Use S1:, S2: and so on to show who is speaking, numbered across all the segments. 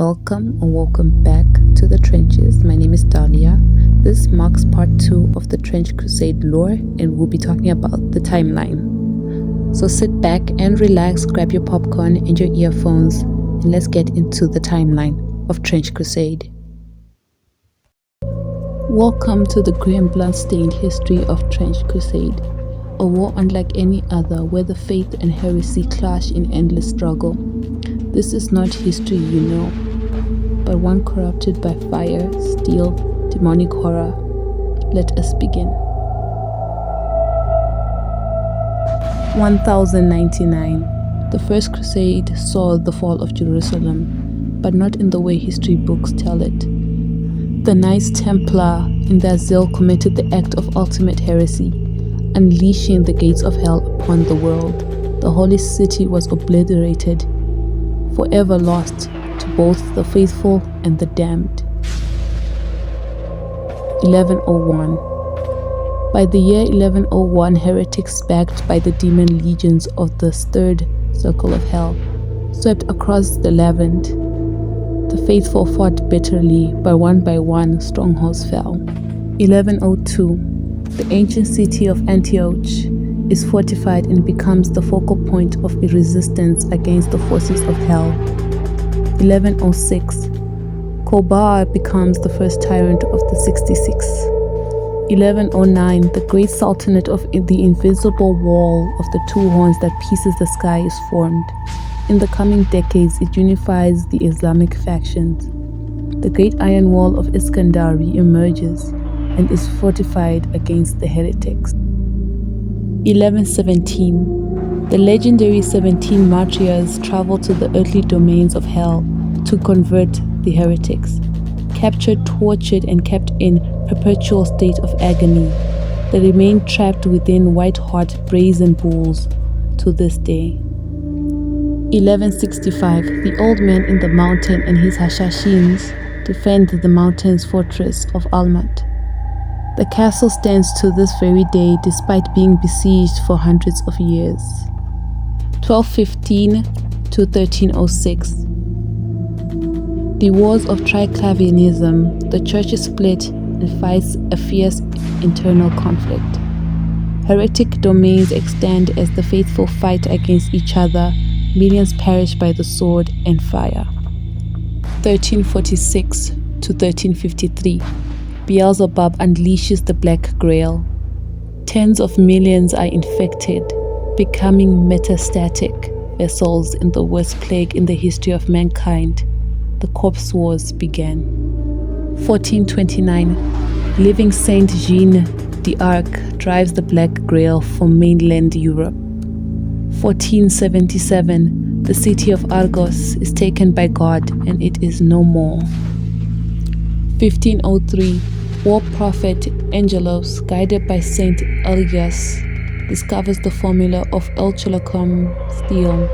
S1: Welcome or welcome back to the trenches. My name is Dahlia. This marks part 2 of the Trench Crusade lore, and we'll be talking about the timeline. So sit back and relax, grab your popcorn and your earphones, and let's get into the timeline of Trench Crusade. Welcome to the grim blood-stained history of Trench Crusade, a war unlike any other where the faith and heresy clash in endless struggle. This is not history you know, but one corrupted by fire, steel, demonic horror. Let us begin. 1099. The First Crusade saw the fall of Jerusalem, but not in the way history books tell it. The Knights Templar, in their zeal, committed the act of ultimate heresy, unleashing the gates of hell upon the world. The holy city was obliterated, forever lost to both the faithful and the damned. 1101. By the year 1101, heretics backed by the demon legions of the Third Circle of Hell swept across the Levant. The faithful fought bitterly, by one strongholds fell. 1102. The ancient city of Antioch is fortified and becomes the focal point of a resistance against the forces of hell. 1106. Kobar becomes the first tyrant of the 66. 1109. The great sultanate of the invisible wall of the two horns that pierces the sky is formed. In the coming decades, it unifies the Islamic factions. The great iron wall of Iskandar re-emerges and is fortified against the heretics. 1117. The legendary 17 martyrs travel to the earthly domains of hell to convert the heretics. Captured, tortured, and kept in perpetual state of agony, they remain trapped within white-hot brazen bulls to this day. 1165. The old man in the mountain and his Hashashins defend the mountain's fortress of Almat. The castle stands to this very day despite being besieged for hundreds of years. 1215 to 1306. The wars of Triclavianism. The church is split and fights a fierce internal conflict. Heretic domains extend as the faithful fight against each other. Millions perish by the sword and fire. 1346 to 1353. Beelzebub unleashes the Black Grail. Tens of millions are infected, becoming metastatic vessels in the worst plague in the history of mankind. The Corpse Wars began. 1429. Living Saint Jean d'Arc drives the Black Grail from mainland Europe. 1477. The city of Argos is taken by God and it is no more. 1503. War prophet Angelos, guided by Saint Elias, discovers the formula of Orichalcum steel.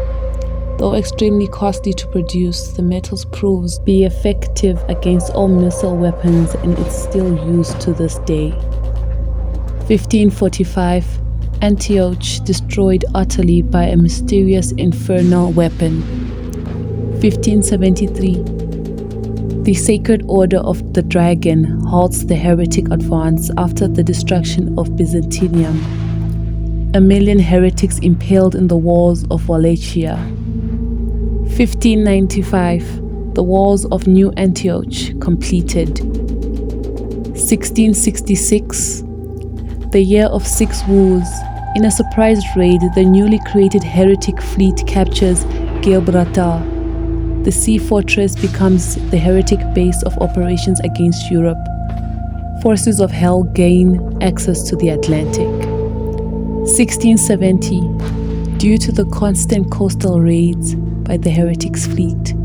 S1: Though extremely costly to produce, the metals proves be effective against all missile weapons and it's still used to this day. 1545. Antioch destroyed utterly by a mysterious infernal weapon. 1573. The Sacred Order of the Dragon halts the heretic advance after the destruction of Byzantium. 1,000,000 heretics impaled in the walls of Wallachia. 1595. The walls of New Antioch completed. 1666. The year of 6 woos. In a surprise raid, the newly created heretic fleet captures Gibraltar. The sea fortress becomes the heretic base of operations against Europe. Forces of hell gain access to the Atlantic. 1670. Due to the constant coastal raids by the heretics' fleet,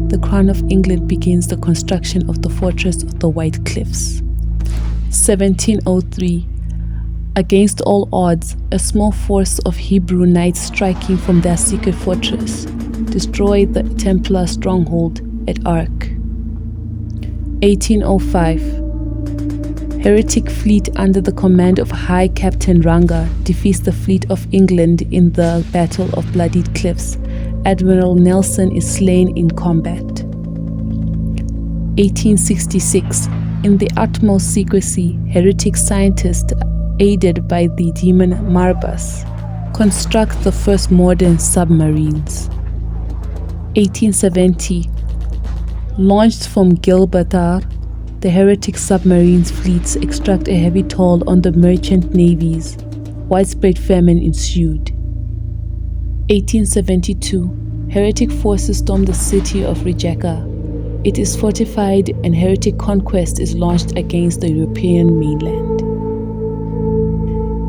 S1: the Crown of England begins the construction of the Fortress of the White Cliffs. 1703. Against all odds, a small force of Hebrew knights striking from their secret fortress destroyed the Templar stronghold at Arc. 1805. Heretic fleet under the command of High Captain Ranga defeats the fleet of England in the Battle of Bloody Cliffs. Admiral Nelson is slain in combat. 1866. In the utmost secrecy, heretic scientists, aided by the demon Marbas, construct the first modern submarines. 1870. Launched from Gibraltar, the heretic submarines fleets extract a heavy toll on the merchant navies. Widespread famine ensued. 1872. Heretic forces storm the city of Rijeka. It is fortified and heretic conquest is launched against the European mainland.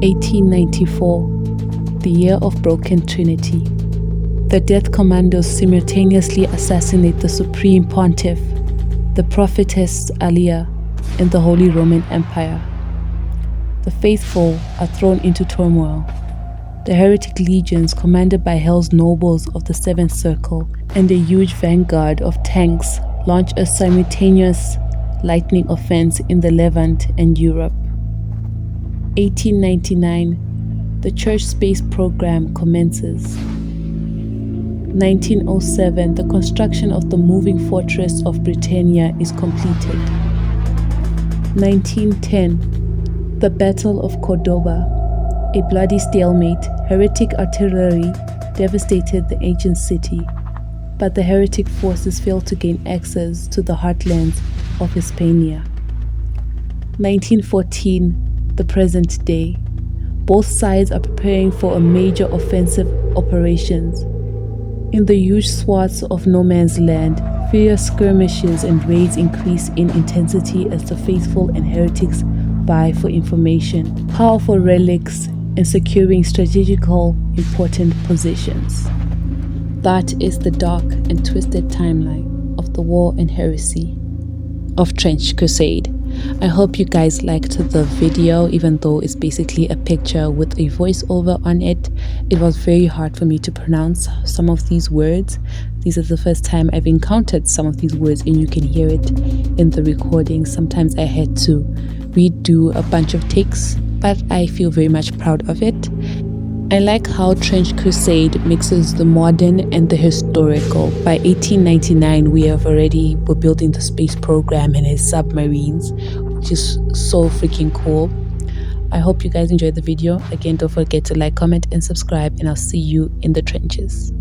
S1: 1894. The year of broken Trinity. The Death Commandos simultaneously assassinate the Supreme Pontiff, the Prophetess Aliyah, and the Holy Roman Empire. The faithful are thrown into turmoil. The heretic legions, commanded by Hell's nobles of the Seventh Circle and a huge vanguard of tanks, launch a simultaneous lightning offense in the Levant and Europe. 1899. The Church space program commences. 1907. The construction of the moving fortress of Britannia is completed. 1910. The Battle of Cordoba. A bloody stalemate, heretic artillery devastated the ancient city, but the heretic forces failed to gain access to the heartlands of Hispania. 1914. The present day. Both sides are preparing for a major offensive operations. In the huge swaths of no man's land, fierce skirmishes and raids increase in intensity as the faithful and heretics vie for information, powerful relics, and securing strategical important positions. That is the dark and twisted timeline of the war and heresy of Trench Crusade. I hope you guys liked the video, even though it's basically a picture with a voiceover on it. It was very hard for me to pronounce some of these words. This is the first time I've encountered some of these words, and you can hear it in the recording. Sometimes I had to redo a bunch of takes, but I feel very much proud of it. I like how Trench Crusade mixes the modern and the historical. By 1899, we were building the space program and its submarines, which is so freaking cool. I hope you guys enjoyed the video. Again, don't forget to like, comment, and subscribe, and I'll see you in the trenches.